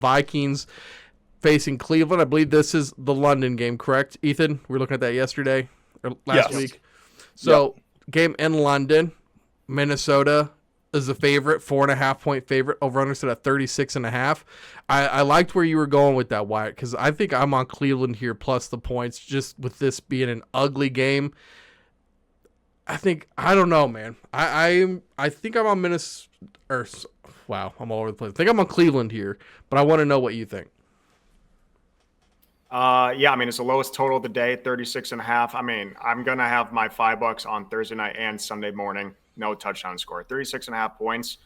Vikings facing Cleveland. I believe this is the London game, correct, Ethan? We were looking at that yesterday or last week. So, game in London, Minnesota is the favorite, 4.5-point favorite. Over-under set at 36.5. I liked where you were going with that, Wyatt, because I think I'm on Cleveland here plus the points, just with this being an ugly game. I don't know, man. I think I'm on Minnesota. Wow, I'm all over the place. I think I'm on Cleveland here, but I want to know what you think. Yeah, I mean, it's the lowest total of the day, 36.5. I mean, I'm going to have my $5 on Thursday night and Sunday morning. No touchdown score. 36.5 points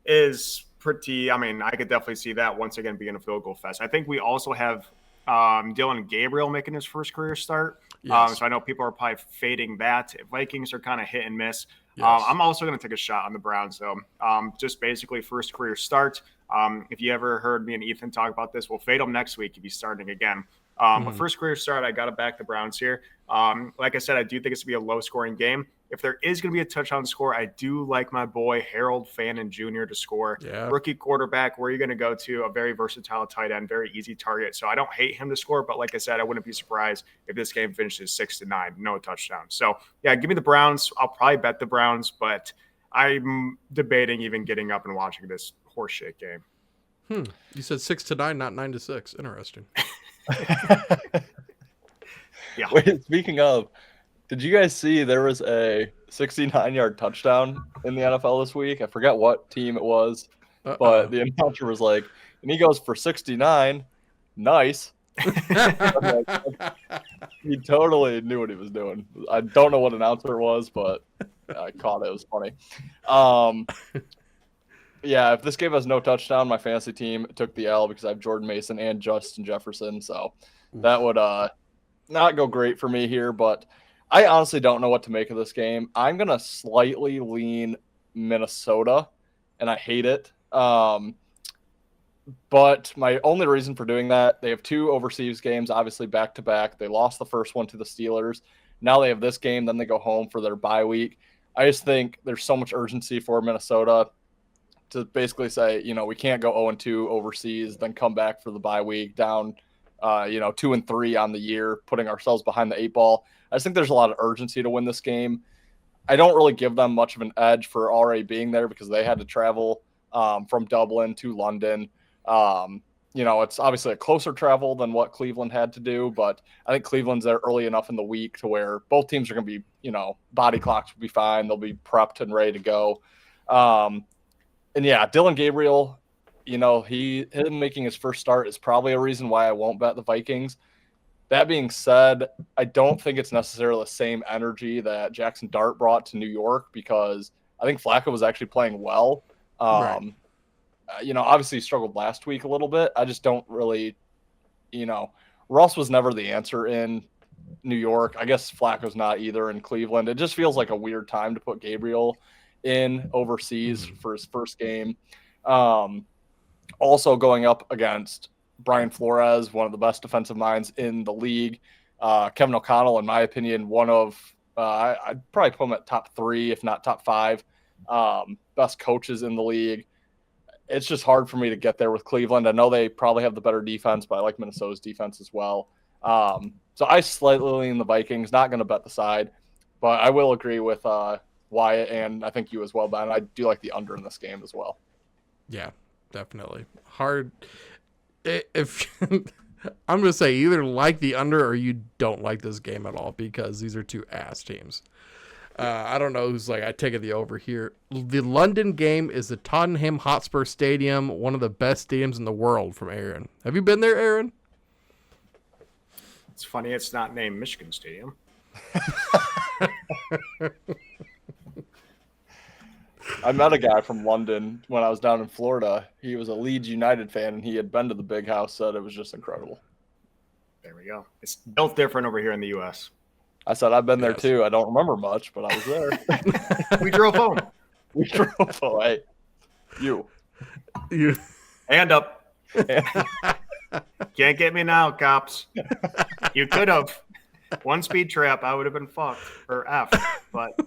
is pretty, I mean, I could definitely see that once again being a field goal fest. I think we also have Dylan Gabriel making his first career start. Yes. So I know people are probably fading that. Vikings are kind of hit and miss. Yes. I'm also going to take a shot on the Browns, though. Just basically first career start. If you ever heard me and Ethan talk about this, we'll fade him next week if he's starting again. But first career start, I got to back the Browns here. Like I said, I do think it's going to be a low-scoring game. If there is going to be a touchdown score, I do like my boy Harold Fannin Jr. to score. Yeah. Rookie quarterback, where you're going to go to, a very versatile tight end, very easy target. So I don't hate him to score, but like I said, I wouldn't be surprised if this game finishes 6-9, no touchdown. So, yeah, give me the Browns. I'll probably bet the Browns, but I'm debating even getting up and watching this horseshit game. You said 6-9, not 9-6. Interesting. Yeah. Wait, speaking of, did you guys see there was a 69-yard touchdown in the NFL this week? I forget what team it was, but the announcer was like, and he goes for 69. Nice. He totally knew what he was doing. I don't know what announcer it was, but I caught it. It was funny. Yeah, if this game has no touchdown, my fantasy team took the L because I have Jordan Mason and Justin Jefferson. So that would not go great for me here, but I honestly don't know what to make of this game. I'm going to slightly lean Minnesota, and I hate it. But my only reason for doing that, they have two overseas games, obviously back-to-back. They lost the first one to the Steelers. Now they have this game, then they go home for their bye week. I just think there's so much urgency for Minnesota to basically say, we can't go 0-2 overseas, then come back for the bye week down, 2-3 on the year, putting ourselves behind the 8 ball. I just think there's a lot of urgency to win this game. I don't really give them much of an edge for already being there because they had to travel from Dublin to London. It's obviously a closer travel than what Cleveland had to do, but I think Cleveland's there early enough in the week to where both teams are going to be, body clocks will be fine. They'll be prepped and ready to go. And yeah, Dylan Gabriel, him making his first start is probably a reason why I won't bet the Vikings. That being said, I don't think it's necessarily the same energy that Jackson Dart brought to New York because I think Flacco was actually playing well. Right. Obviously he struggled last week a little bit. I just don't really, Russ was never the answer in New York. I guess Flacco's not either in Cleveland. It just feels like a weird time to put Gabriel in overseas for his first game. Also going up against Brian Flores, one of the best defensive minds in the league. Kevin O'Connell, in my opinion, one of I'd probably put him at top 3, if not top 5, best coaches in the league. It's just hard for me to get there with Cleveland. I know they probably have the better defense, but I like Minnesota's defense as well. So I slightly lean the Vikings, not going to bet the side, but I will agree with Wyatt, and I think you as well, Ben. I do like the under in this game as well. Yeah, definitely. Hard. If I'm going to say either like the under or you don't like this game at all because these are two ass teams. I don't know who's like, I take it the over here. The London game is the Tottenham Hotspur Stadium, one of the best stadiums in the world from Aaron. Have you been there, Aaron? It's funny it's not named Michigan Stadium. I met a guy from London when I was down in Florida. He was a Leeds United fan, and he had been to the Big House, said it was just incredible. There we go. It's built different over here in the U.S. I said, I've been there too. I don't remember much, but I was there. We drove home. We drove home. Hey, you. Hand up. Can't get me now, cops. You could have. One speed trap, I would have been fucked. Or F. But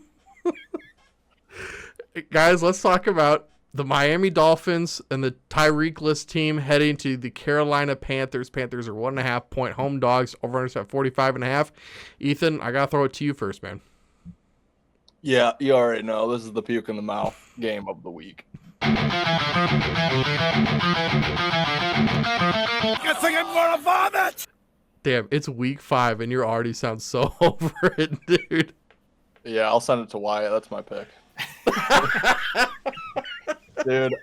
guys, let's talk about the Miami Dolphins and the Tyreek-less team heading to the Carolina Panthers. Panthers are 1.5-point home dogs. Over-unders at 45.5. Ethan, I got to throw it to you first, man. Yeah, you already know. This is the puke in the mouth game of the week. Guessing I'm gonna vomit! Damn, it's week 5 and you already sound so over it, dude. Yeah, I'll send it to Wyatt. That's my pick. Dude,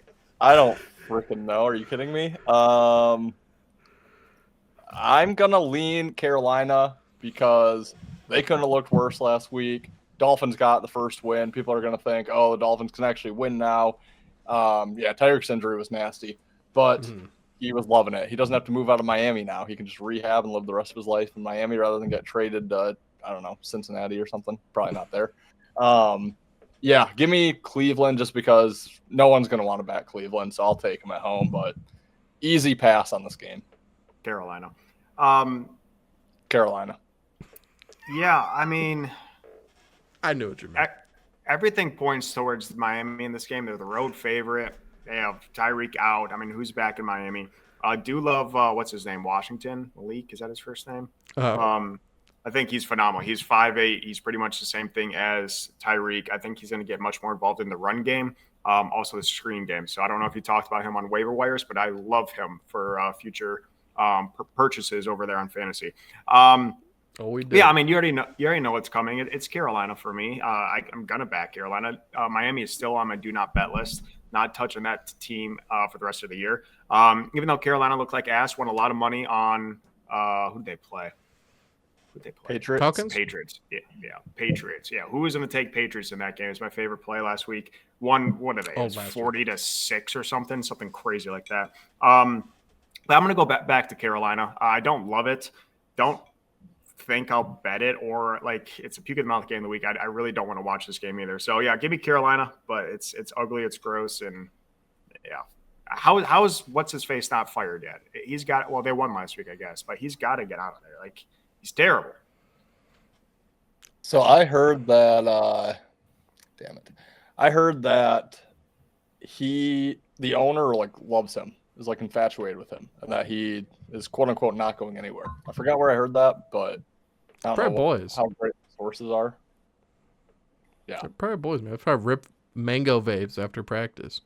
I don't freaking know. Are you kidding me? I'm going to lean Carolina because they couldn't have looked worse last week. Dolphins got the first win. People are going to think, oh, the Dolphins can actually win now. Yeah, Tyreek's injury was nasty, but he was loving it. He doesn't have to move out of Miami now. He can just rehab and live the rest of his life in Miami rather than get traded to, I don't know, Cincinnati or something. Probably not there. Yeah, give me Cleveland just because no one's going to want to back Cleveland, so I'll take them at home, but easy pass on this game. Carolina. Carolina. Yeah, I mean, I knew what you meant. Everything points towards Miami in this game. They're the road favorite. They have Tyreek out. I mean, who's back in Miami? I do love, what's his name? Washington? Malik? Is that his first name? I think he's phenomenal. He's 5'8". He's pretty much the same thing as Tyreek. I think he's going to get much more involved in the run game, also the screen game. So I don't know if you talked about him on waiver wires, but I love him for future purchases over there on fantasy. We did. Yeah, I mean, you already know what's coming. It's Carolina for me. I'm gonna back Carolina. Miami is still on my do not bet list. Not touching that team for the rest of the year. Even though Carolina looked like ass, won a lot of money on who did they play? Patriots. Falcons? Patriots. Yeah, Patriots. Yeah, who was going to take Patriots in that game? It was my favorite play last week. What are they? 40-6 or something crazy like that. But I'm going to go back to Carolina. I don't love it. Don't think I'll bet it, or like it's a puke in the mouth game of the week. I really don't want to watch this game either. So yeah, give me Carolina, but it's ugly, it's gross, and yeah. How is what's his face not fired yet? He's got, well, they won last week, I guess, but he's got to get out of there. Like, he's terrible. So I heard that I heard that the owner like loves him, is like infatuated with him, and that he is quote unquote not going anywhere. I forgot where I heard that, but I don't know how great the sources are. Yeah. They're probably boys, man. They probably rip mango vaves after practice.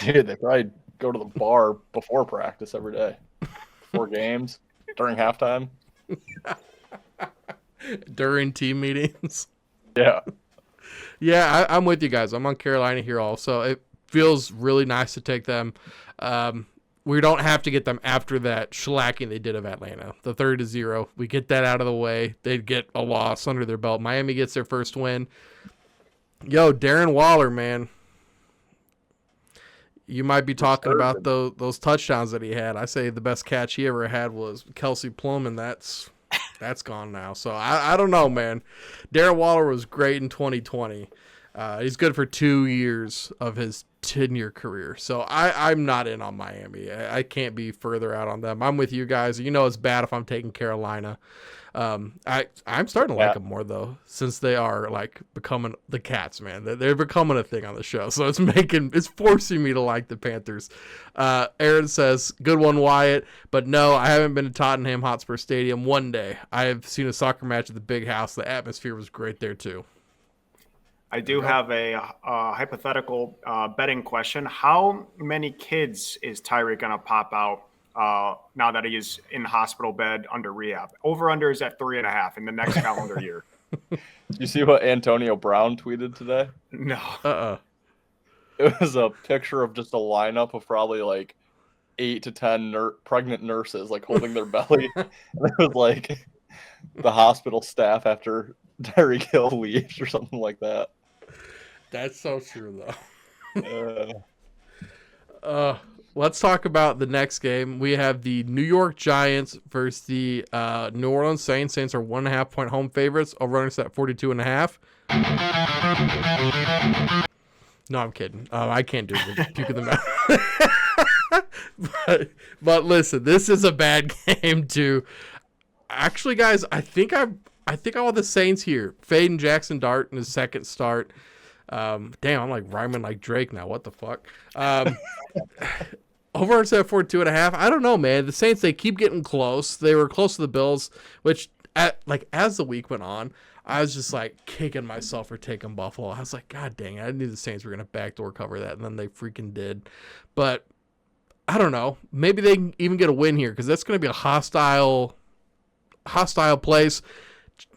Dude, they probably go to the bar before practice every day, before games, during halftime. During team meetings. Yeah. Yeah, I'm with you guys. I'm on Carolina here also. It feels really nice to take them. We don't have to get them after that shellacking they did of Atlanta. The 30-0. We get that out of the way. They'd get a loss under their belt. Miami gets their first win. Yo, Darren Waller, man. You might be talking about those touchdowns that he had. I say the best catch he ever had was Kelsey Plum, and that's gone now. So I don't know, man. Darren Waller was great in 2020. He's good for 2 years of his 10-year career. So I'm not in on Miami. I can't be further out on them. I'm with you guys. You know it's bad if I'm taking Carolina. I'm starting to like them more though, since they are like becoming the Cats, man. They're becoming a thing on the show, so it's forcing me to like the Panthers. Aaron says, "Good one, Wyatt." But no, I haven't been to Tottenham Hotspur Stadium one day. I have seen a soccer match at the Big House. The atmosphere was great there too. I do have a hypothetical betting question. How many kids is Tyreek going to pop out now that he is in the hospital bed under rehab? Over-under is at 3.5 in the next calendar year. You see what Antonio Brown tweeted today? No. It was a picture of just a lineup of probably like 8 to 10 pregnant nurses like holding their belly. And it was like the hospital staff after Tyreek Hill leaves or something like that. That's so true, though. Let's talk about the next game. We have the New York Giants versus the New Orleans Saints. Saints are 1.5-point home favorites. Over-under at 42.5. No, I'm kidding. I can't do it. Puke in the mouth. but listen, this is a bad game too. Actually, guys, I think I want the Saints here. Fading Jackson Dart in his second start. Damn, I'm like rhyming like Drake now. What the fuck? Over on set for 2.5. I don't know, man. The Saints, they keep getting close. They were close to the Bills, which as the week went on, I was just like kicking myself for taking Buffalo. I was like, God dang it, I knew the Saints were gonna backdoor cover that, and then they freaking did. But I don't know. Maybe they can even get a win here because that's gonna be a hostile place.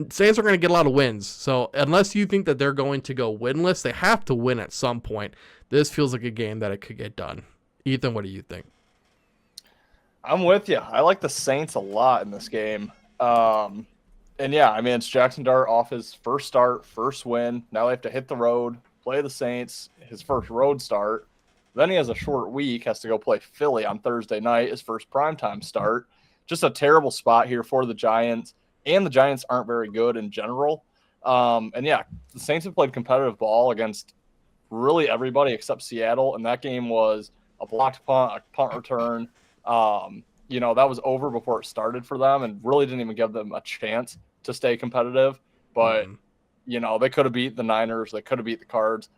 Saints are going to get a lot of wins. So unless you think that they're going to go winless, they have to win at some point. This feels like a game that it could get done. Ethan, what do you think? I'm with you. I like the Saints a lot in this game. And yeah, I mean, it's Jackson Dart off his first start, first win. Now they have to hit the road, play the Saints, his first road start. Then he has a short week, has to go play Philly on Thursday night, his first primetime start. Just a terrible spot here for the Giants. And the Giants aren't very good in general. And yeah, the Saints have played competitive ball against really everybody except Seattle. And that game was a blocked punt, a punt return. That was over before it started for them and really didn't even give them a chance to stay competitive. But, they could have beat the Niners. They could have beat the Cards.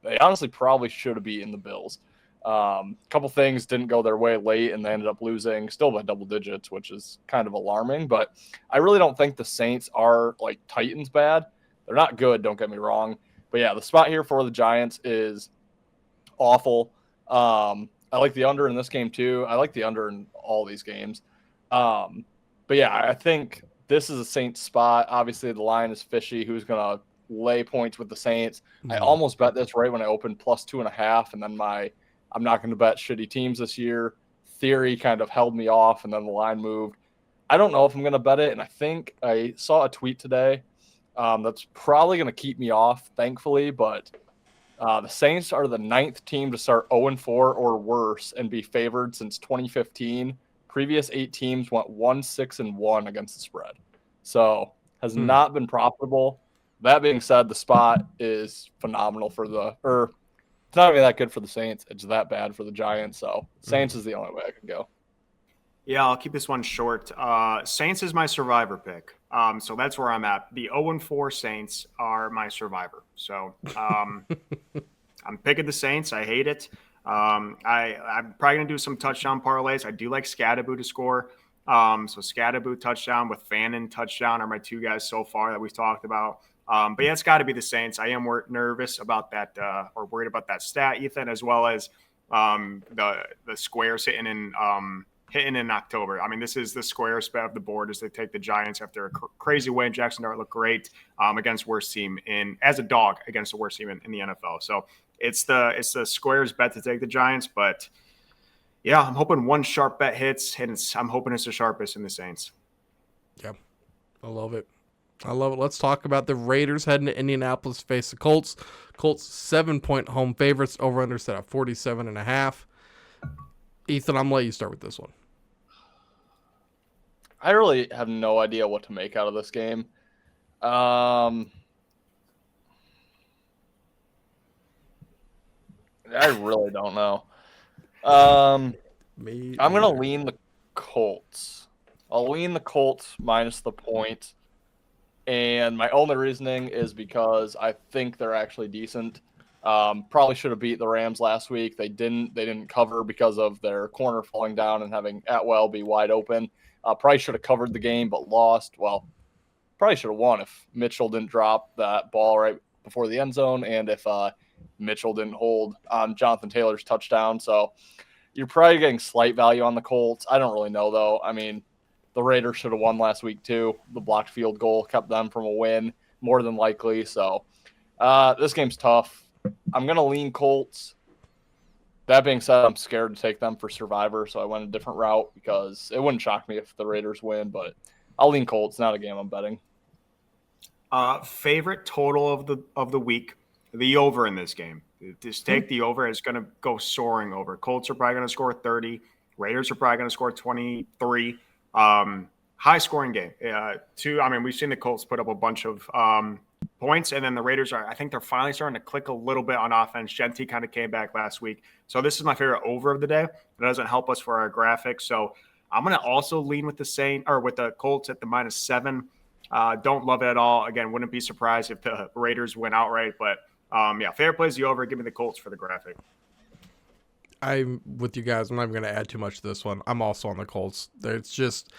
They honestly probably should have beaten the Bills. A couple things didn't go their way late, and they ended up losing still by double digits, which is kind of alarming. But I really don't think the Saints are like Titans bad. They're not good, don't get me wrong. But yeah, the spot here for the Giants is awful. I like the under in this game too. I like the under in all these games. But yeah, I think this is a Saints spot. Obviously, the line is fishy. Who's going to lay points with the Saints? I almost bet this right when I opened plus 2.5, and then I'm not going to bet shitty teams this year theory kind of held me off, and then the line moved. I don't know if I'm going to bet it, and I think I saw a tweet today that's probably going to keep me off, thankfully, but the Saints are the 9th team to start 0-4 or worse and be favored since 2015. Previous 8 teams went 1-6-1 against the spread. So has not been profitable. That being said, the spot is phenomenal it's not even that good for the Saints. It's that bad for the Giants. So Saints is the only way I can go. Yeah, I'll keep this one short. Saints is my survivor pick. So that's where I'm at. The 0-4 Saints are my survivor. So I'm picking the Saints. I hate it. I'm probably going to do some touchdown parlays. I do like Scadaboo to score. So Scadaboo touchdown with Fannin touchdown are my 2 guys so far that we've talked about. But yeah, it's got to be the Saints. I am nervous about that or worried about that stat, Ethan, as well as the squares hitting in October. I mean, this is the square spot of the board as they take the Giants after a crazy win. Jackson Dart looked great against worst team as a dog against the worst team in the NFL. So it's the squares bet to take the Giants. But yeah, I'm hoping one sharp bet hits, and I'm hoping it's the sharpest in the Saints. Yeah, I love it. Let's talk about the Raiders heading to Indianapolis to face the Colts. Colts 7-point home favorites, over under set at 47.5. Ethan, I'm going to let you start with this one. I really have no idea what to make out of this game. I really don't know. I'm going to lean the Colts. I'll lean the Colts minus the point. And my only reasoning is because I think they're actually decent. Probably should have beat the Rams last week. They didn't cover because of their corner falling down and having Atwell be wide open. Probably should have covered the game but lost. Well, probably should have won if Mitchell didn't drop that ball right before the end zone and if Mitchell didn't hold on Jonathan Taylor's touchdown. So you're probably getting slight value on the Colts. I don't really know, though. I mean, the Raiders should have won last week, too. The blocked field goal kept them from a win, more than likely. So this game's tough. I'm going to lean Colts. That being said, I'm scared to take them for Survivor, so I went a different route because it wouldn't shock me if the Raiders win, but I'll lean Colts. Not a game I'm betting. Favorite total of the week, the over in this game. Just take the over. It's going to go soaring over. Colts are probably going to score 30. Raiders are probably going to score 23. High scoring game. We've seen the Colts put up a bunch of points, and then the Raiders I think they're finally starting to click a little bit on offense. Genty kind of came back last week. So this is my favorite over of the day. It doesn't help us for our graphics. So I'm going to also lean with the Colts at the -7. Don't love it at all. Again, wouldn't be surprised if the Raiders win outright, but Favorite plays the over. Give me the Colts for the graphic. I'm with you guys. I'm not even going to add too much to this one. I'm also on the Colts. It's just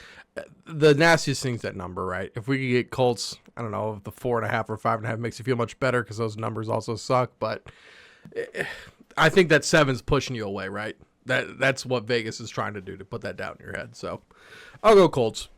the nastiest thing's that number, right? If we could get Colts, I don't know, if the 4.5 or 5.5 makes you feel much better because those numbers also suck. But I think that 7's pushing you away, right? That's what Vegas is trying to do, to put that down in your head. So I'll go Colts.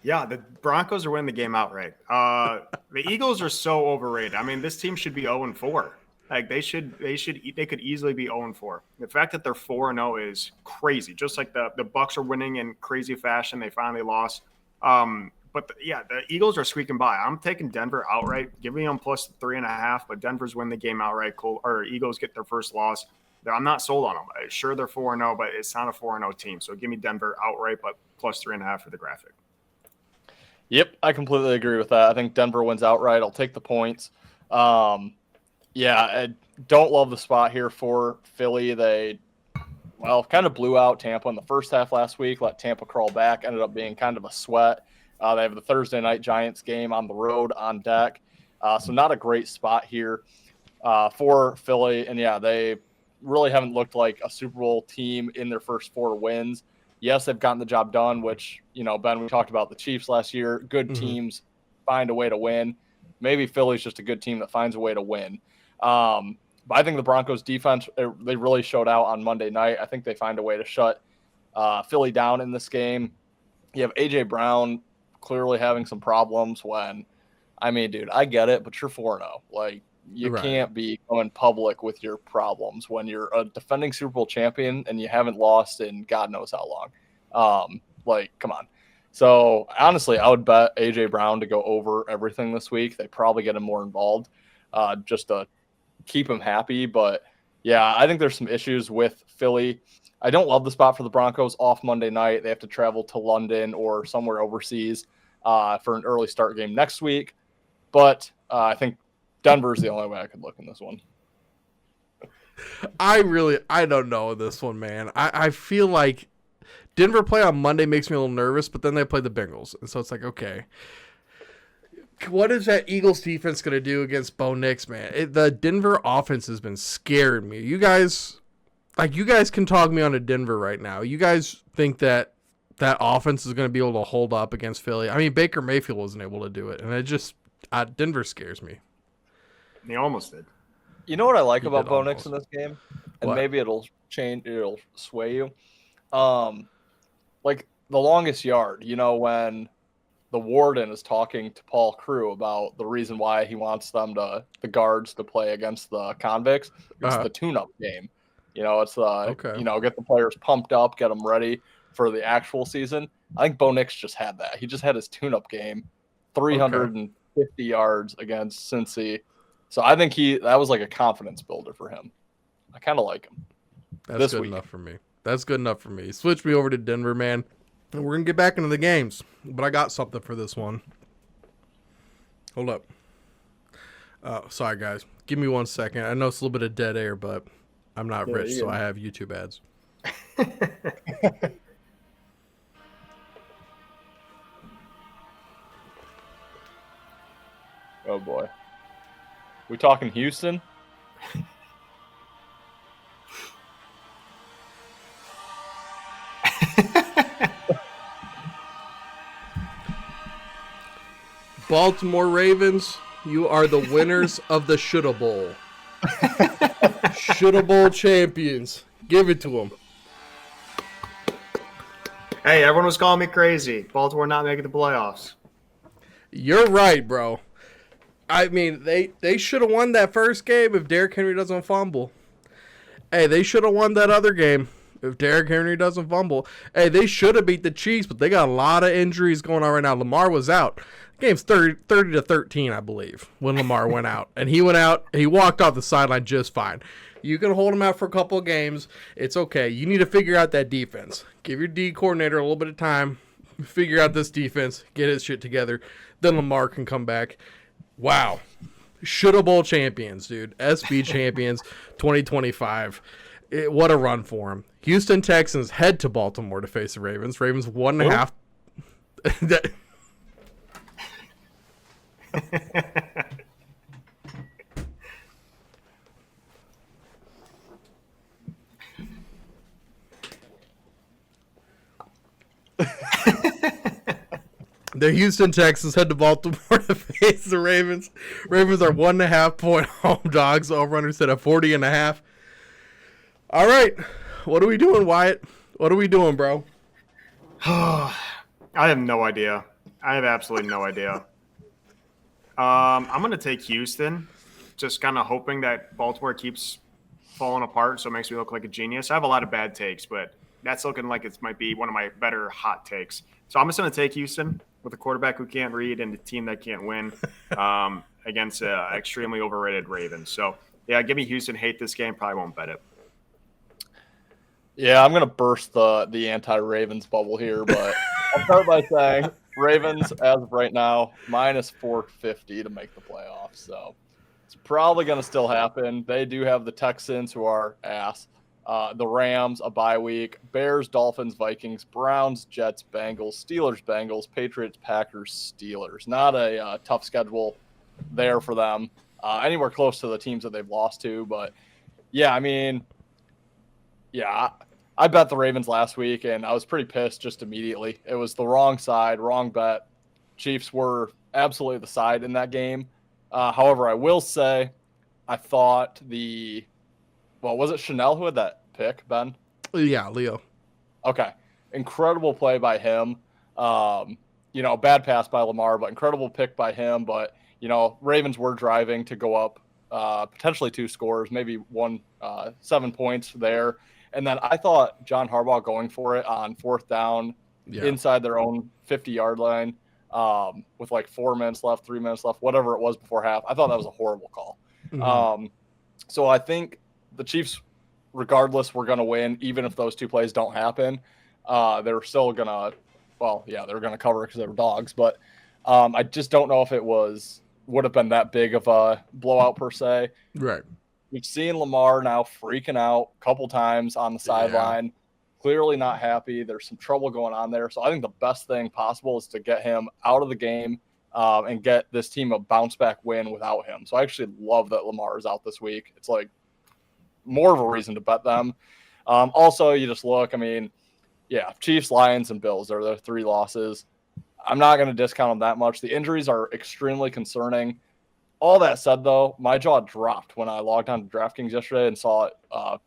Yeah, the Broncos are winning the game outright. The Eagles are so overrated. I mean, this team should be 0-4. Like they could easily be 0-4. The fact that they're 4-0 is crazy. Just like the Bucks are winning in crazy fashion, they finally lost. But the Eagles are squeaking by. I'm taking Denver outright. Give me them plus 3.5, but Denver's win the game outright. Eagles get their first loss. I'm not sold on them. Sure, they're 4-0, but it's not a 4-0 team. So give me Denver outright, but plus 3.5 for the graphic. Yep, I completely agree with that. I think Denver wins outright. I'll take the points. I don't love the spot here for Philly. They, kind of blew out Tampa in the first half last week, let Tampa crawl back, ended up being kind of a sweat. They have the Thursday night Giants game on the road on deck. So not a great spot here for Philly. And, they really haven't looked like a Super Bowl team in their first 4 wins. Yes, they've gotten the job done, which, Ben, we talked about the Chiefs last year. Good teams find a way to win. Maybe Philly's just a good team that finds a way to win. But I think the Broncos defense, they really showed out on Monday night. I think they find a way to shut Philly down in this game. You have A.J. Brown clearly having some problems dude, I get it, but you're 4-0. Like, you can't be going public with your problems when you're a defending Super Bowl champion and you haven't lost in God knows how long. Come on. So, honestly, I would bet A.J. Brown to go over everything this week. They probably get him more involved just to keep him happy. But, I think there's some issues with Philly. I don't love the spot for the Broncos off Monday night. They have to travel to London or somewhere overseas for an early start game next week. But I think Denver's the only way I could look in this one. I don't know this one, man. I feel like Denver play on Monday makes me a little nervous, but then they play the Bengals. And so it's like, okay, what is that Eagles defense going to do against Bo Nix, man? The Denver offense has been scaring me. You guys can talk me on to Denver right now. You guys think that offense is going to be able to hold up against Philly? I mean, Baker Mayfield wasn't able to do it, and it just Denver scares me. They almost did. You know what I like about Bo Nix in this game? And what? Maybe it'll sway you. Like the longest yard, when the warden is talking to Paul Crew about the reason why he wants the guards to play against the convicts. It's the tune-up game. It's get the players pumped up, get them ready for the actual season. I think Bo Nix just had that. He just had his tune-up game, 350 yards against Cincy. So I think that was like a confidence builder for him. I kind of like him. That's good enough for me. That's good enough for me. Switch me over to Denver, man. And we're going to get back into the games. But I got something for this one. Hold up. Sorry, guys. Give me 1 second. I know it's a little bit of dead air, but I'm not rich, so I have YouTube ads. Oh, boy. We talking Houston? Baltimore Ravens, you are the winners of the Shoulda Bowl. Shoulda Bowl champions. Give it to them. Hey, everyone was calling me crazy. Baltimore not making the playoffs. You're right, bro. I mean, they should have won that first game if Derrick Henry doesn't fumble. Hey, they should have won that other game if Derrick Henry doesn't fumble. Hey, they should have beat the Chiefs, but they got a lot of injuries going on right now. Lamar was out. The game's 30-13, I believe, when Lamar went out. And he went out, he walked off the sideline just fine. You can hold him out for a couple of games. It's okay. You need to figure out that defense. Give your D coordinator a little bit of time. Figure out this defense. Get his shit together. Then Lamar can come back. Wow. Shoulda Bowl champions, dude. SB champions 2025. What a run for them. Houston Texans head to Baltimore to face the Ravens. Ravens 1.5. The Houston Texans head to Baltimore to face the Ravens. Ravens are 1.5 point home dogs. Over-under set at 40.5. All right. What are we doing, Wyatt? What are we doing, bro? I have no idea. I have absolutely no idea. I'm going to take Houston, just kind of hoping that Baltimore keeps falling apart, so it makes me look like a genius. I have a lot of bad takes, but that's looking like it might be one of my better hot takes. So I'm just going to take Houston with a quarterback who can't read and a team that can't win against an extremely overrated Ravens. So, yeah, give me Houston. Hate this game. Probably won't bet it. Yeah, I'm going to burst the anti-Ravens bubble here, but I'll start by saying Ravens, as of right now, minus 450 to make the playoffs. So it's probably going to still happen. They do have the Texans, who are ass. The Rams, a bye week. Bears, Dolphins, Vikings, Browns, Jets, Bengals, Steelers, Bengals, Patriots, Packers, Steelers. Not a tough schedule there for them. Anywhere close to the teams that they've lost to. But, yeah, I mean, yeah, I bet the Ravens last week, and I was pretty pissed just immediately. It was the wrong side, wrong bet. Chiefs were absolutely the side in that game. However, I will say I thought was it Chanel who had that pick, Ben? Yeah, Leo. Okay. Incredible play by him. Bad pass by Lamar, but incredible pick by him. But, Ravens were driving to go up potentially 2 scores, maybe 7 points there. And then I thought John Harbaugh going for it on 4th down inside their own 50-yard line with like 4 minutes left, 3 minutes left, whatever it was before half. I thought that was a horrible call. Mm-hmm. So I think the Chiefs, regardless, were going to win, even if those 2 plays don't happen. They're still going to they're going to cover because they were dogs. But I just don't know if it would have been that big of a blowout per se. Right. We've seen Lamar now freaking out a couple times on the sideline, clearly not happy. There's some trouble going on there. So I think the best thing possible is to get him out of the game and get this team a bounce-back win without him. So I actually love that Lamar is out this week. It's like more of a reason to bet them. Also, you just look, Chiefs, Lions, and Bills are the 3 losses. I'm not going to discount them that much. The injuries are extremely concerning. All that said, though, my jaw dropped when I logged on to DraftKings yesterday and saw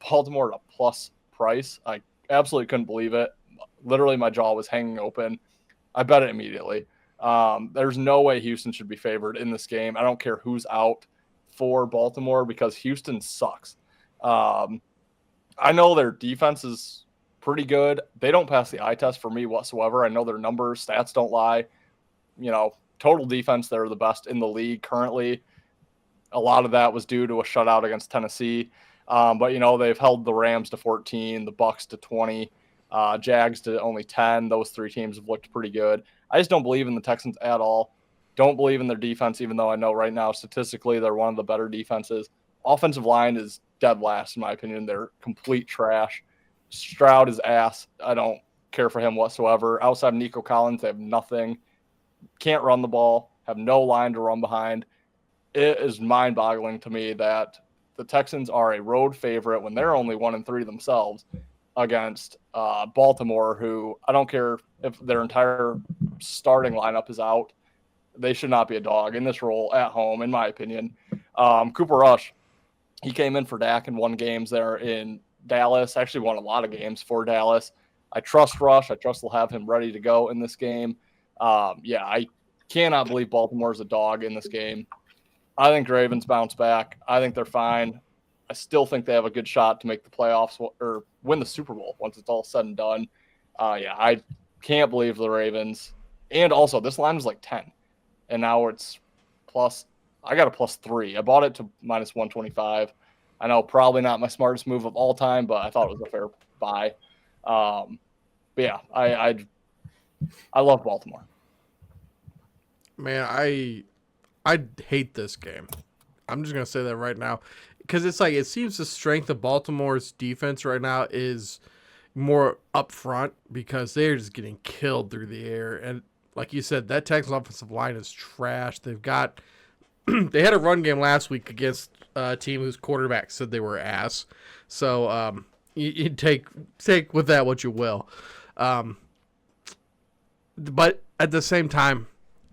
Baltimore at a plus price. I absolutely couldn't believe it. Literally, my jaw was hanging open. I bet it immediately. There's no way Houston should be favored in this game. I don't care who's out for Baltimore because Houston sucks. I know their defense is pretty good. They don't pass the eye test for me whatsoever. I know their numbers, stats don't lie. Total defense, they're the best in the league currently. A lot of that was due to a shutout against Tennessee. But they've held the Rams to 14, the Bucks to 20, Jags to only 10. Those 3 teams have looked pretty good. I just don't believe in the Texans at all. Don't believe in their defense, even though I know right now statistically they're one of the better defenses. Offensive line is dead last, in my opinion. They're complete trash. Stroud is ass. I don't care for him whatsoever. Outside of Nico Collins, they have nothing. Can't run the ball, have no line to run behind. It is mind-boggling to me that the Texans are a road favorite when they're only 1-3 themselves against Baltimore, who I don't care if their entire starting lineup is out. They should not be a dog in this role at home, in my opinion. Cooper Rush, he came in for Dak and won games there in Dallas. Actually won a lot of games for Dallas. I trust Rush. I trust they'll have him ready to go in this game. I cannot believe Baltimore's a dog in this game. I think Ravens bounce back. I think they're fine. I still think they have a good shot to make the playoffs or win the Super Bowl once it's all said and done. I can't believe the Ravens. And also, this line was like 10, and now it's plus. I got a +3. I bought it to minus 125. I know probably not my smartest move of all time, but I thought it was a fair buy. I love Baltimore. Man, I hate this game. I'm just going to say that right now. Because it's like, it seems the strength of Baltimore's defense right now is more up front because they're just getting killed through the air. And like you said, that Texans offensive line is trash. They've got, they had a run game last week against a team whose quarterback said they were ass. So you take with that what you will. But at the same time,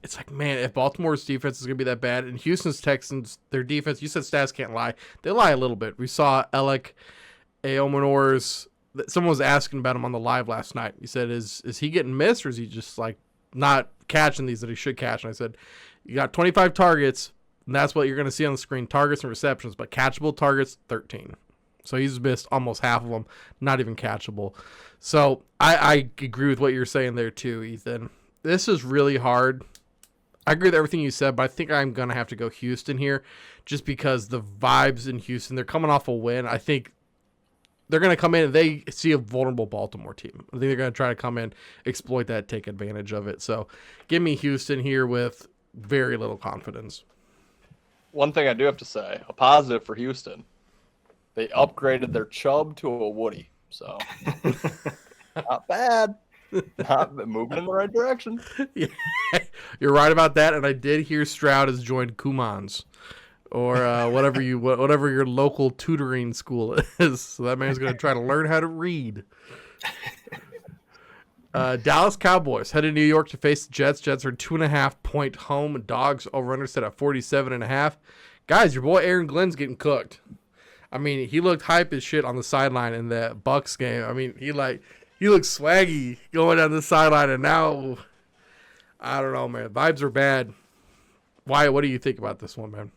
it's like, man, if Baltimore's defense is going to be that bad, and Houston's Texans, their defense, you said stats can't lie. They lie a little bit. We saw Alec Aomanor's, someone was asking about him on the live last night. He said, is he getting missed, or is he just like not catching these that he should catch? And I said, you got 25 targets, and that's what you're going to see on the screen, targets and receptions, but catchable targets, 13. So he's missed almost half of them, not even catchable. So I agree with what you're saying there too, Ethan. This is really hard. I agree with everything you said, but I think I'm going to have to go Houston here just because the vibes in Houston, they're coming off a win. I think they're going to come in and they see a vulnerable Baltimore team. I think they're going to try to come in, exploit that, take advantage of it. So give me Houston here with very little confidence. One thing I do have to say, a positive for Houston, they upgraded their Chubb to a Woody. So not bad. Not moving in the right direction. Yeah, you're right about that. And I did hear Stroud has joined Kumans or whatever your local tutoring school is. So that man's going to try to learn how to read. Dallas Cowboys headed to New York to face the Jets. Jets are 2.5-point home dogs. Over-under set at 47.5. Guys, your boy Aaron Glenn's getting cooked. I mean, he looked hype as shit on the sideline in that Bucs game. I mean, he looked swaggy going down the sideline, and now, I don't know, man. Vibes are bad. Wyatt, what do you think about this one, man?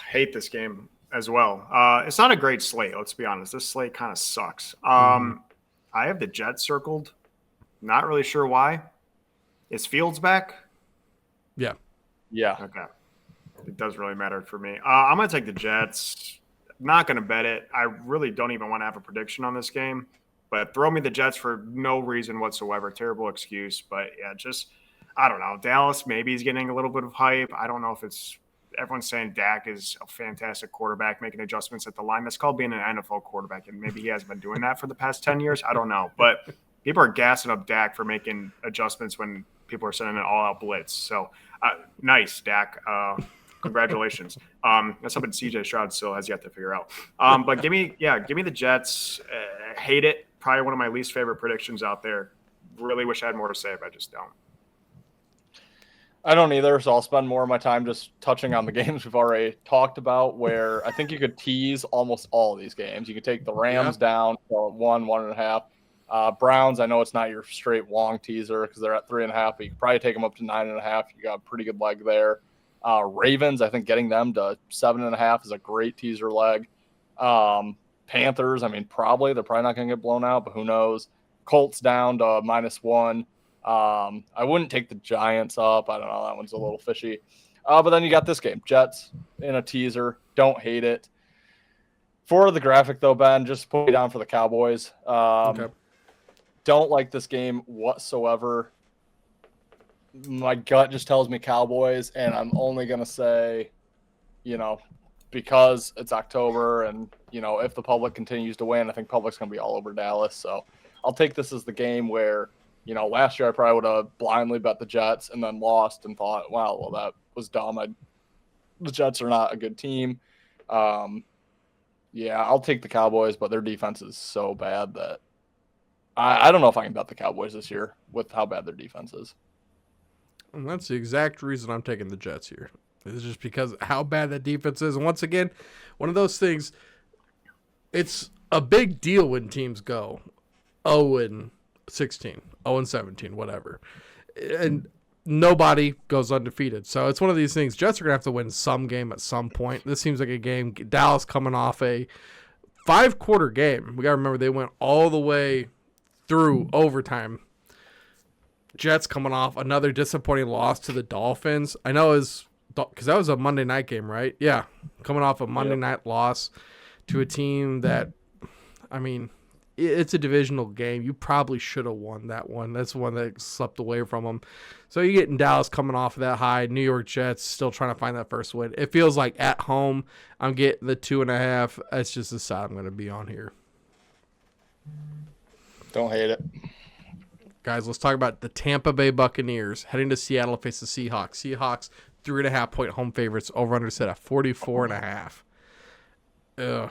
Hate this game as well. It's not a great slate, let's be honest. This slate kind of sucks. I have the Jets circled. Not really sure why. Is Fields back? Yeah. Yeah. Okay. It does really matter for me. I'm going to take the Jets. Not going to bet it. I really don't even want to have a prediction on this game. But throw me the Jets for no reason whatsoever. Terrible excuse. But, yeah, just I don't know. Dallas, maybe he's getting a little bit of hype. I don't know if it's – everyone's saying Dak is a fantastic quarterback, making adjustments at the line. That's called being an NFL quarterback, and maybe he hasn't been doing that for the past 10 years. I don't know. But people are gassing up Dak for making adjustments when people are sending an all-out blitz. So, nice, Dak. Congratulations. That's something CJ Stroud still has yet to figure out. But give me the Jets. Hate it. Probably one of my least favorite predictions out there. Really wish I had more to say, but I just don't. I don't either, so I'll spend more of my time just touching on the games we've already talked about, where I think you could tease almost all of these games. You could take the Rams down to 1.5. Browns, I know it's not your straight long teaser because they're at 3.5, but you could probably take them up to 9.5. You got a pretty good leg there. Ravens, I think getting them to 7.5 is a great teaser leg. Panthers, I mean, probably. They're probably not going to get blown out, but who knows. Colts down to -1. I wouldn't take the Giants up. I don't know. That one's a little fishy. But then you got this game. Jets in a teaser. Don't hate it. For the graphic, though, Ben, just put me down for the Cowboys. Okay. Don't like this game whatsoever. My gut just tells me Cowboys, and I'm only going to say, because it's October and, if the public continues to win, I think public's going to be all over Dallas. So I'll take this as the game where, last year I probably would have blindly bet the Jets and then lost and thought, wow, well, that was dumb. The Jets are not a good team. I'll take the Cowboys, but their defense is so bad that I don't know if I can bet the Cowboys this year with how bad their defense is. And that's the exact reason I'm taking the Jets here. It's just because of how bad that defense is. And once again, one of those things, it's a big deal when teams go 0-16, 0-17, whatever. And nobody goes undefeated. So it's one of these things. Jets are going to have to win some game at some point. This seems like a game. Dallas coming off a 5-quarter game. We got to remember they went all the way through overtime. Jets coming off another disappointing loss to the Dolphins. I know because that was a Monday night game, right? Yeah, coming off a Monday night loss to a team that, I mean, it's a divisional game. You probably should have won that one. That's the one that slept away from them. So you're getting Dallas coming off of that high. New York Jets still trying to find that first win. It feels like at home I'm getting the 2.5. That's just the side I'm going to be on here. Don't hate it. Guys, let's talk about the Tampa Bay Buccaneers heading to Seattle to face the Seahawks. Seahawks 3.5-point home favorites. Over under set at 44.5.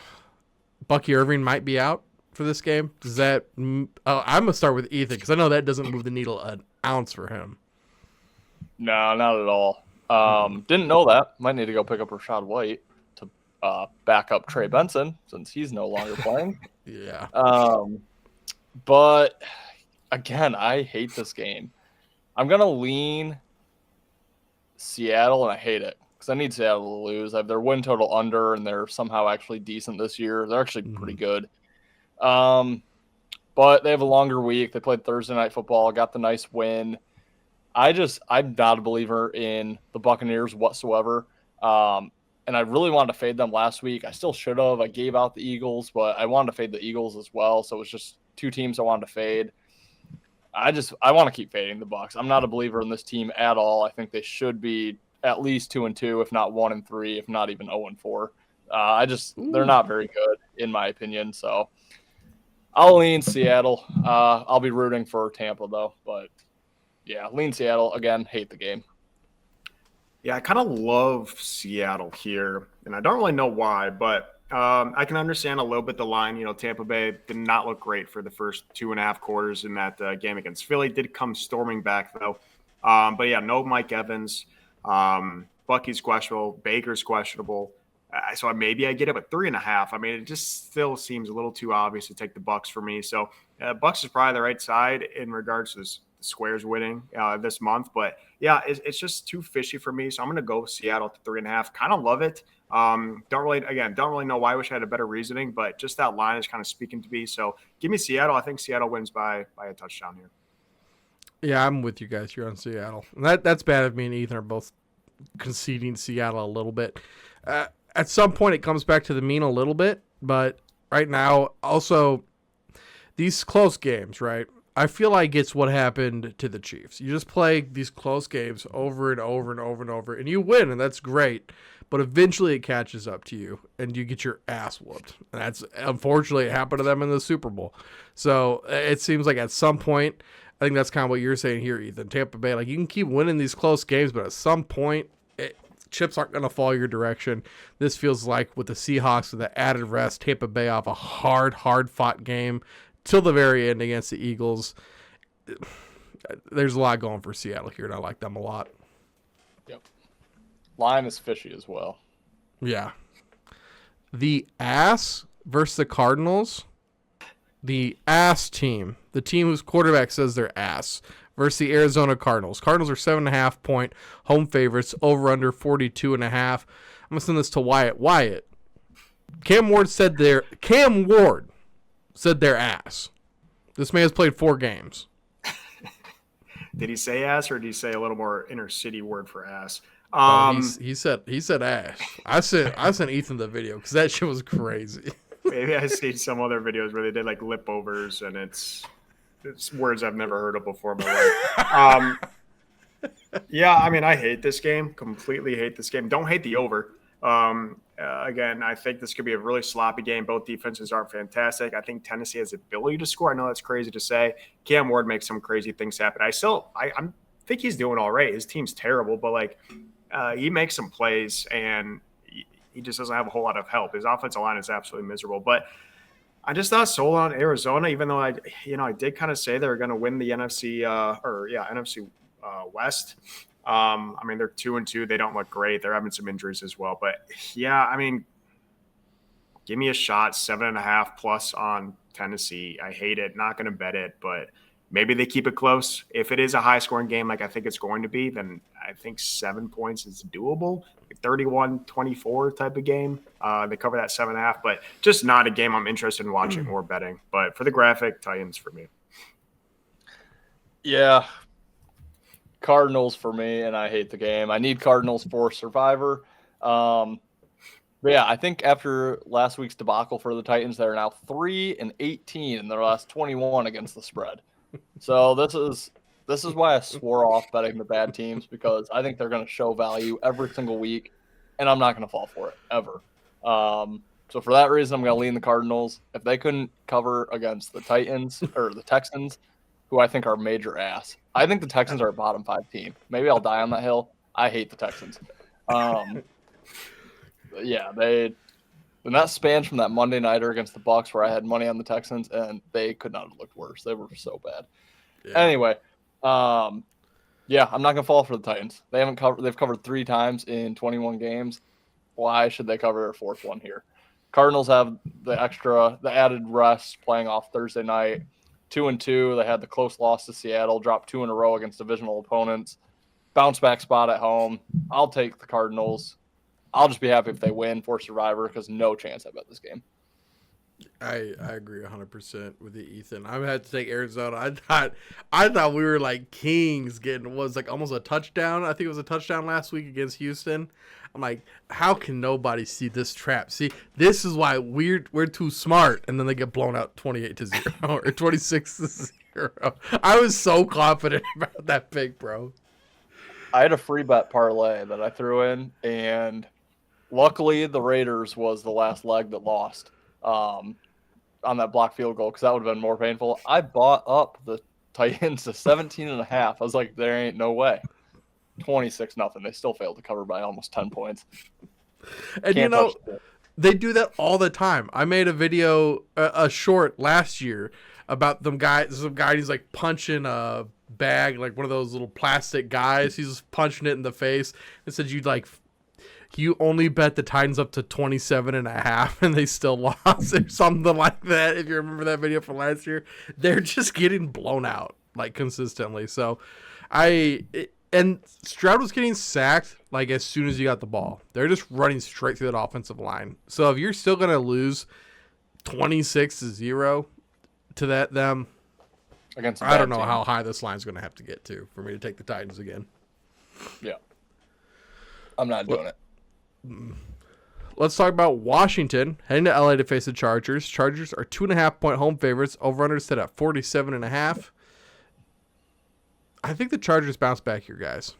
Bucky Irving might be out for this game? Does that? I'm gonna start with Ethan because I know that doesn't move the needle an ounce for him. No, not at all. Didn't know that. Might need to go pick up Rashad White to back up Trey Benson since he's no longer playing. Yeah. But again, I hate this game. I'm gonna lean Seattle, and I hate it because I need Seattle to lose. I have their win total under, and they're somehow actually decent this year. They're actually pretty good. But they have a longer week. They played Thursday Night Football, got the nice win. I'm not a believer in the Buccaneers whatsoever. And I really wanted to fade them last week. I still should have. I gave out the Eagles, but I wanted to fade the Eagles as well. So it was just two teams I wanted to fade. I want to keep fading the Bucs. I'm not a believer in this team at all. I think they should be at least 2-2, if not 1-3, if not even 0-4. They're not very good in my opinion. So I'll lean Seattle. I'll be rooting for Tampa though, but yeah, lean Seattle again. Hate the game. Yeah, I kind of love Seattle here, and I don't really know why, but I can understand a little bit the line. You know, Tampa Bay did not look great for the first 2.5 quarters in that game against Philly. Did come storming back, though. But, yeah, no Mike Evans. Bucky's questionable. Baker's questionable. So maybe I get it at 3.5. I mean, it just still seems a little too obvious to take the Bucs for me. So Bucs is probably the right side in regards to this Squares winning this month, but yeah, it's just too fishy for me. So I'm going to go Seattle to 3.5. Kind of love it. Don't really know why. I wish I had a better reasoning, but just that line is kind of speaking to me. So give me Seattle. I think Seattle wins by a touchdown here. Yeah, I'm with you guys. You're on Seattle. And that's bad if me and Ethan are both conceding Seattle a little bit. At some point, it comes back to the mean a little bit, but right now, also, these close games, right? I feel like it's what happened to the Chiefs. You just play these close games over and over and over and over, and you win, and that's great. But eventually it catches up to you, and you get your ass whooped. And that's unfortunately it happened to them in the Super Bowl. So it seems like at some point, I think that's kind of what you're saying here, Ethan. Tampa Bay, like you can keep winning these close games, but at some point, chips aren't going to fall your direction. This feels like with the Seahawks with the added rest, Tampa Bay off a hard-fought game till the very end against the Eagles. There's a lot going for Seattle here, and I like them a lot. Yep. Line is fishy as well. Yeah. The Ass versus the Cardinals. The Ass team, the team whose quarterback says they're ass, versus the Arizona Cardinals. Cardinals are 7.5-point home favorites, over under 42.5. I'm gonna send this to Wyatt. Wyatt, Cam Ward said they're ass. This man has played 4 games. Did he say ass, or did he say a little more inner city word for ass? He said ass. I sent Ethan the video because that shit was crazy. Maybe I've seen some other videos where they did like lip overs, and it's words I've never heard of before in my life. Yeah, I mean, I hate this game. Completely hate this game. Don't hate the over. Again, I think this could be a really sloppy game. Both defenses aren't fantastic. I think Tennessee has the ability to score. I know that's crazy to say. Cam Ward makes some crazy things happen. I think he's doing all right. His team's terrible, but he makes some plays, and he just doesn't have a whole lot of help. His offensive line is absolutely miserable. But I just not sold on Arizona, even though I did kind of say they were going to win the NFC West. I mean, they're 2-2. They don't look great. They're having some injuries as well. But yeah, I mean, give me a shot, 7.5 plus on Tennessee. I hate it. Not going to bet it, but maybe they keep it close. If it is a high-scoring game like I think it's going to be, then I think 7 points is doable. 31-24 type of game. They cover that 7.5, but just not a game I'm interested in watching or betting. But for the graphic, Titans for me. Yeah. Cardinals for me, and I hate the game. I need Cardinals for Survivor. But yeah, I think after last week's debacle for the Titans, they're now 3-18 in their last 21 against the spread. So this is why I swore off betting the bad teams, because I think they're going to show value every single week, and I'm not going to fall for it ever. So for that reason, I'm going to lean the Cardinals. If they couldn't cover against the Titans or the Texans, who I think are major ass, I think the Texans are a bottom 5 team. Maybe I'll die on that hill. I hate the Texans. Yeah, And that spans from that Monday nighter against the Bucks where I had money on the Texans, and they could not have looked worse. They were so bad. Yeah. Anyway, yeah, I'm not gonna fall for the Titans. They've covered 3 times in 21 games. Why should they cover a 4th one here? Cardinals have the added rest playing off Thursday night. 2-2. They had the close loss to Seattle, dropped 2 in a row against divisional opponents. Bounce back spot at home. I'll take the Cardinals. I'll just be happy if they win for Survivor because no chance I bet this game. I agree 100% with you, Ethan. I had to take Arizona. I thought we were like kings getting was like almost a touchdown. I think it was a touchdown last week against Houston. I'm like, how can nobody see this trap? See, this is why we're too smart, and then they get blown out 28-0 or 26-0. I was so confident about that pick, bro. I had a free bet parlay that I threw in, and luckily the Raiders was the last leg that lost on that block field goal because that would have been more painful. I bought up the Titans to 17.5. I was like, there ain't no way. 26-0. They still failed to cover by almost 10 points. And they do that all the time. I made a video, a short last year about some guy who's like punching a bag, like one of those little plastic guys. He's just punching it in the face and said you only bet the Titans up to 27.5 and they still lost or something like that. If you remember that video from last year, they're just getting blown out like consistently. So and Stroud was getting sacked like as soon as you got the ball. They're just running straight through that offensive line. So if you're still going to lose 26-0 to them, against I don't know how high this line's going to have to get to for me to take the Titans again. Yeah. I'm not doing it. Let's talk about Washington heading to LA to face the Chargers. Chargers are 2.5-point home favorites. Over-under set at 47.5. I think the Chargers bounce back here, guys.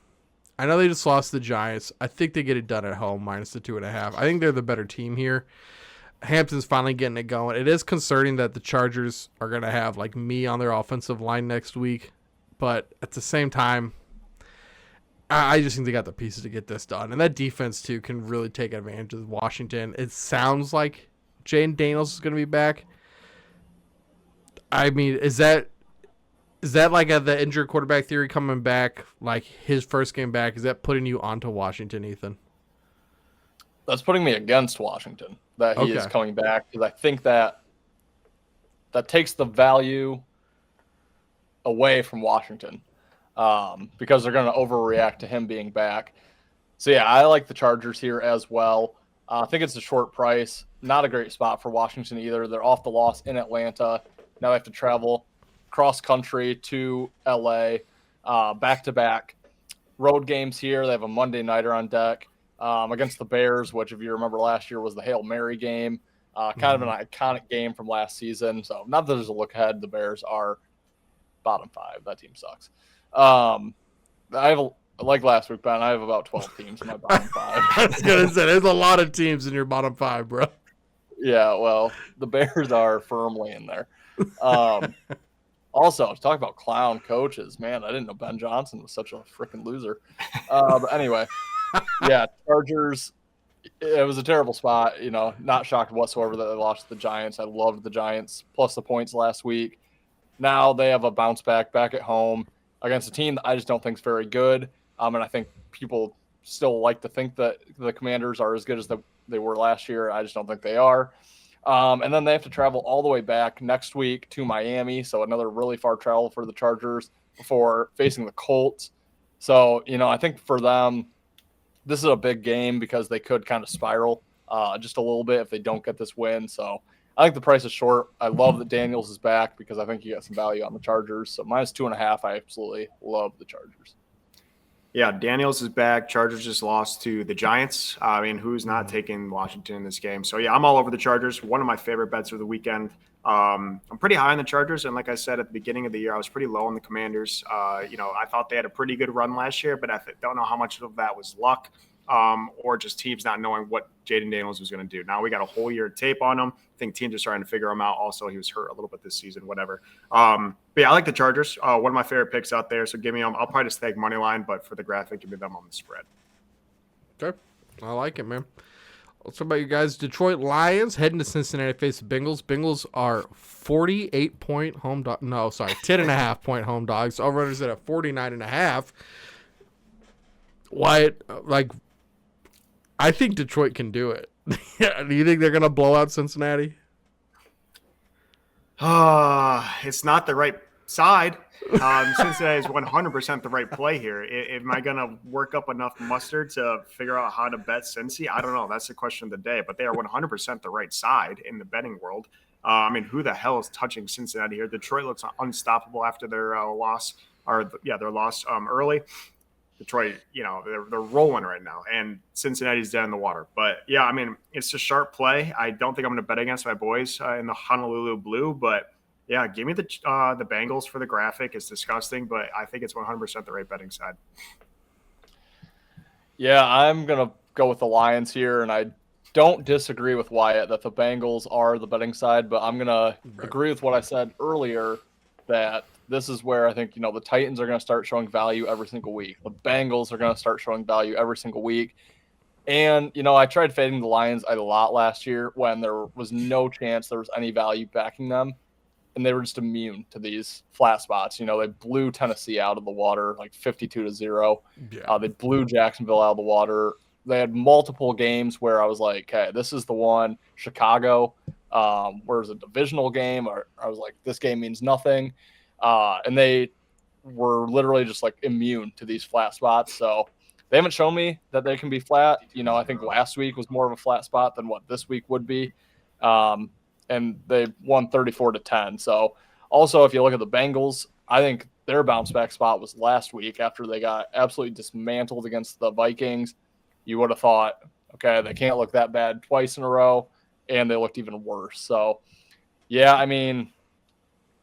I know they just lost the Giants. I think they get it done at home minus the 2.5. I think they're the better team here. Hampton's finally getting it going. It is concerning that the Chargers are going to have like me on their offensive line next week. But at the same time, I just think they got the pieces to get this done. And that defense, too, can really take advantage of Washington. It sounds like Jaden Daniels is going to be back. I mean, is that like the injured quarterback theory coming back, like his first game back? Is that putting you onto Washington, Ethan? That's putting me against Washington, that he is coming back, because I think that takes the value away from Washington. Because they're going to overreact to him being back. So, yeah, I like the Chargers here as well. I think it's a short price. Not a great spot for Washington either. They're off the loss in Atlanta. Now they have to travel cross-country to L.A. Back-to-back road games here. They have a Monday nighter on deck against the Bears, which, if you remember last year, was the Hail Mary game. Kind of an iconic game from last season. So, not that there's a look ahead. The Bears are bottom 5. That team sucks. Like last week, Ben, I have about 12 teams in my bottom 5. I was gonna say there's a lot of teams in your bottom 5, bro. Yeah, well, the Bears are firmly in there. Also, talk about clown coaches, man. I didn't know Ben Johnson was such a freaking loser. But anyway, yeah, Chargers. It was a terrible spot. Not shocked whatsoever that they lost to the Giants. I loved the Giants plus the points last week. Now they have a bounce back at home against a team that I just don't think is very good. And I think people still like to think that the Commanders are as good as they were last year. I just don't think they are. And then they have to travel all the way back next week to Miami. So another really far travel for the Chargers before facing the Colts. So, I think for them, this is a big game because they could kind of spiral just a little bit if they don't get this win. So I think the price is short. I love that Daniels is back because I think you got some value on the Chargers. So minus 2.5, I absolutely love the Chargers. Yeah, Daniels is back. Chargers just lost to the Giants. I mean, who's not taking Washington in this game? So, yeah, I'm all over the Chargers. One of my favorite bets of the weekend. I'm pretty high on the Chargers. And like I said, at the beginning of the year, I was pretty low on the Commanders. I thought they had a pretty good run last year, but I don't know how much of that was luck. Or just teams not knowing what Jaden Daniels was going to do. Now we got a whole year of tape on him. I think teams are starting to figure him out. Also, he was hurt a little bit this season, whatever. But yeah, I like the Chargers. One of my favorite picks out there. So give me them. I'll probably just take money line, but for the graphic, give me them on the spread. Okay. I like it, man. Let's talk about you guys. Detroit Lions heading to Cincinnati to face the Bengals. Bengals are 48-point home dog. No, sorry, 10.5-point home dogs. Over-runners at 49.5. Wyatt, I think Detroit can do it. Do you think they're going to blow out Cincinnati? It's not the right side. Cincinnati is 100% the right play here. Am I going to work up enough mustard to figure out how to bet Cincy? I don't know. That's the question of the day. But they are 100% the right side in the betting world. Who the hell is touching Cincinnati here? Detroit looks unstoppable after their loss. Their loss early. Detroit, they're rolling right now, and Cincinnati's dead in the water. But yeah, it's a sharp play. I don't think I'm going to bet against my boys in the Honolulu Blue, but yeah, give me the Bengals for the graphic. It's disgusting, but I think it's 100% the right betting side. Yeah, I'm going to go with the Lions here, and I don't disagree with Wyatt that the Bengals are the betting side, but I'm going to agree with what I said earlier, that this is where I think, the Titans are going to start showing value every single week. The Bengals are going to start showing value every single week. And, I tried fading the Lions a lot last year when there was no chance there was any value backing them. And they were just immune to these flat spots. They blew Tennessee out of the water, 52-0. Yeah. They blew Jacksonville out of the water. They had multiple games where I was like, hey, this is the one. Chicago, where it was a divisional game. Or I was like, this game means nothing. And they were literally just immune to these flat spots. So they haven't shown me that they can be flat. I think last week was more of a flat spot than what this week would be. And they won 34-10. So also, if you look at the Bengals, I think their bounce back spot was last week after they got absolutely dismantled against the Vikings. You would have thought, okay, they can't look that bad twice in a row, and they looked even worse. So, yeah,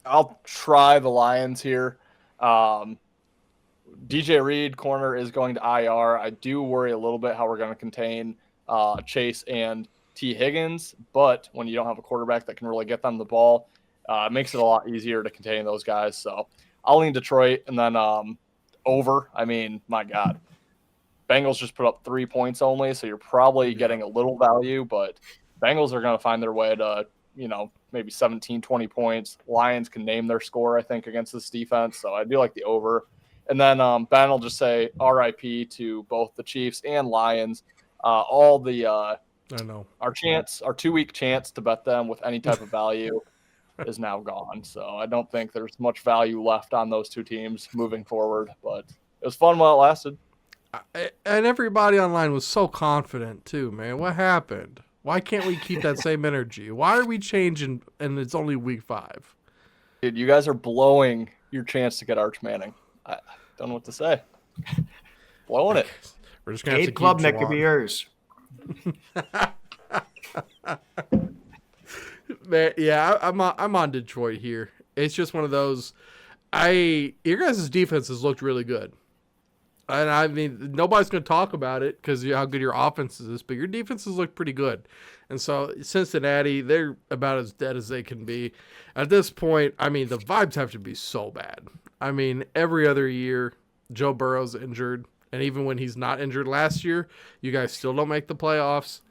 I'll try the Lions here. DJ Reed, corner, is going to IR. I do worry a little bit how we're going to contain Chase and T. Higgins, but when you don't have a quarterback that can really get them the ball, it makes it a lot easier to contain those guys. So I'll lean Detroit, and then over. My God. Bengals just put up 3 points only, so you're probably getting a little value, but Bengals are going to find their way to, maybe 17, 20 points. Lions can name their score, I think, against this defense, so I do like the over. And then Ben will just say RIP to both the Chiefs and Lions. All the I know our 2-week chance to bet them with any type of value is now gone. So I don't think there's much value left on those two teams moving forward, but it was fun while it lasted. And everybody online was so confident too, man. What happened? Why can't we keep that same energy? Why are we changing and it's only week 5? Dude, you guys are blowing your chance to get Arch Manning. I don't know what to say. Blowing it. We're just going to have to keep club that could be yours. Man, yeah, I'm on Detroit here. It's just one of those. Your guys' defense has looked really good. And nobody's going to talk about it because how good your offense is, but your defenses look pretty good. And so Cincinnati, they're about as dead as they can be. At this point, the vibes have to be so bad. Every other year, Joe Burrow's injured. And even when he's not injured last year, you guys still don't make the playoffs.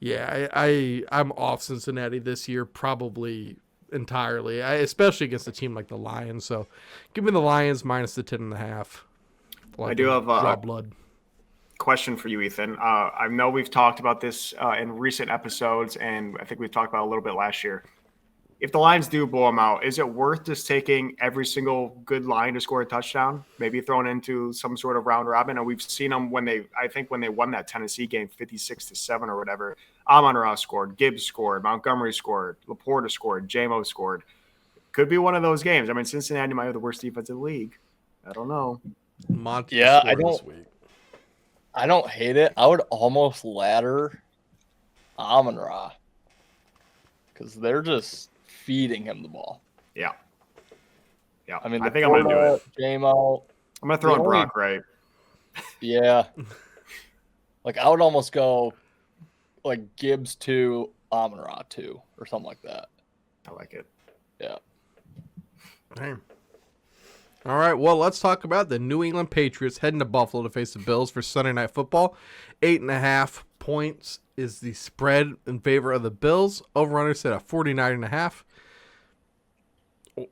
Yeah, I'm off Cincinnati this year probably entirely, especially against a team like the Lions. So give me the Lions minus the 10.5. I do have a question for you, Ethan. I know we've talked about this in recent episodes, and I think we've talked about it a little bit last year. If the Lions do blow them out, is it worth just taking every single good line to score a touchdown, maybe thrown into some sort of round robin? And we've seen them when they won that Tennessee game 56-7 or whatever. Amon-Ra scored, Gibbs scored, Montgomery scored, Laporta scored, J-Mo scored. Could be one of those games. Cincinnati might have the worst defense in the league. I don't know. Monty this week. I don't hate it. I would almost ladder Amon-Ra because they're just feeding him the ball. Yeah. I think I'm going to do it. J-Mo. I'm going to throw in Brock, right? Yeah. I would almost go Gibbs 2, Amon-Ra 2 or something like that. I like it. Yeah. Damn. All right, well, let's talk about the New England Patriots heading to Buffalo to face the Bills for Sunday Night Football. 8.5 points is the spread in favor of the Bills. Over-under set at 49.5.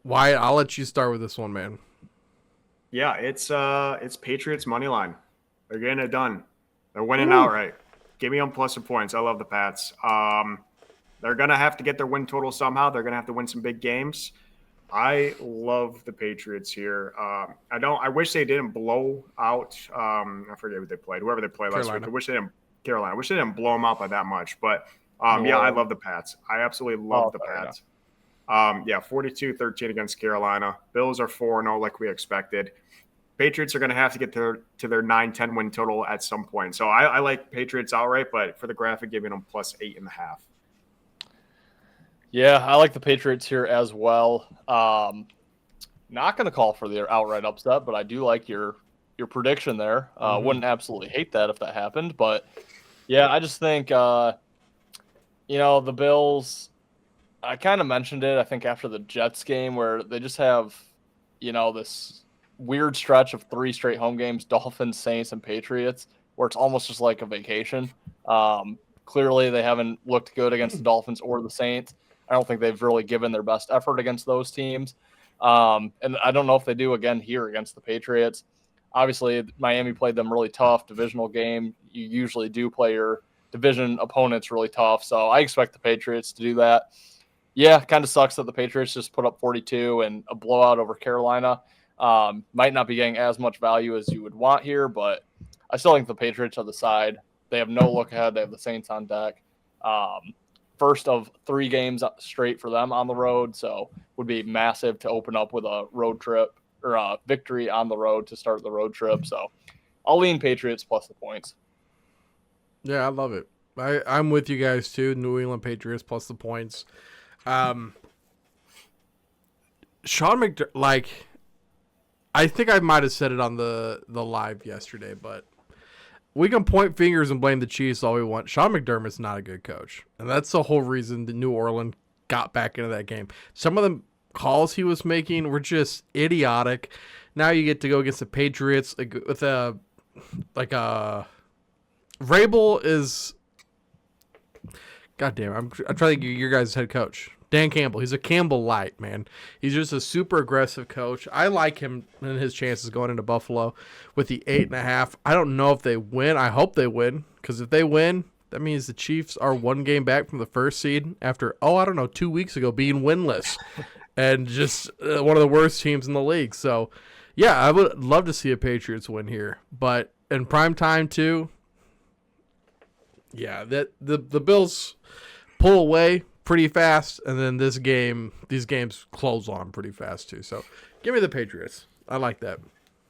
Wyatt, I'll let you start with this one, man. Yeah, it's Patriots money line. They're getting it done. They're winning outright. Give me them plus some points. I love the Pats. They're gonna have to get their win total somehow. They're gonna have to win some big games. I love the Patriots here. I wish they didn't blow out. I forget who they played. Whoever they played last week. I wish they didn't blow them out by that much. But yeah, I love the Pats. I absolutely love the Pats. 42-13 against Carolina. Bills are 4-0 like we expected. Patriots are going to have to get to their 9-10 win total at some point. So I like Patriots outright, but for the graphic, giving them plus 8.5. Yeah, I like the Patriots here as well. Not going to call for the outright upset, but I do like your prediction there. Wouldn't absolutely hate that if that happened, but yeah, I just think the Bills. I kind of mentioned it, I think, after the Jets game where they just have, this weird stretch of 3 straight home games, Dolphins, Saints, and Patriots, where it's almost just like a vacation. Clearly, they haven't looked good against the Dolphins or the Saints. I don't think they've really given their best effort against those teams. And I don't know if they do again here against the Patriots. Obviously, Miami played them really tough, divisional game. You usually do play your division opponents really tough. So I expect the Patriots to do that. Yeah, kind of sucks that the Patriots just put up 42 and a blowout over Carolina. Might not be getting as much value as you would want here, but I still think the Patriots are the side. They have no look ahead. They have the Saints on deck. First of 3 games straight for them on the road, so would be massive to open up with a road trip or a victory on the road to start the road trip. So I'll lean Patriots plus the points. Yeah, I love it. I'm with you guys too. New England Patriots plus the points. Sean McDermott, I think I might have said it on the live yesterday, but we can point fingers and blame the Chiefs all we want. Sean McDermott's not a good coach, and that's the whole reason the New Orleans got back into that game. Some of the calls he was making were just idiotic. Now you get to go against the Patriots with Vrabel is. God damn, I'm trying to think of your guys' head coach. Dan Campbell. He's a Campbell light, man. He's just a super aggressive coach. I like him and his chances going into Buffalo with the 8.5. I don't know if they win. I hope they win, because if they win, that means the Chiefs are 1 game back from the first seed after, 2 weeks ago being winless and just one of the worst teams in the league. So, yeah, I would love to see a Patriots win here. But in prime time, too, yeah, that the Bills pull away pretty fast, and then these games close on pretty fast too. So give me the Patriots. I like that.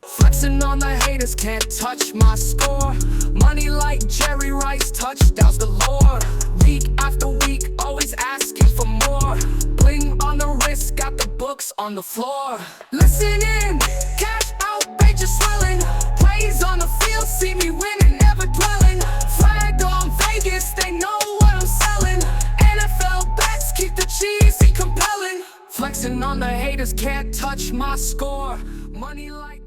Flexing on the haters, can't touch my score. Money like Jerry Rice, touchdowns galore. Week after week, always asking for more. Bling on the wrist, got the books on the floor. Listen in, cash out, pages swelling. Plays on the field, see me winning, never dwelling. Flag on Vegas, they know what I'm selling. NFL bets keep the cheesy compelling. Flexing on the haters, can't touch my score. Money like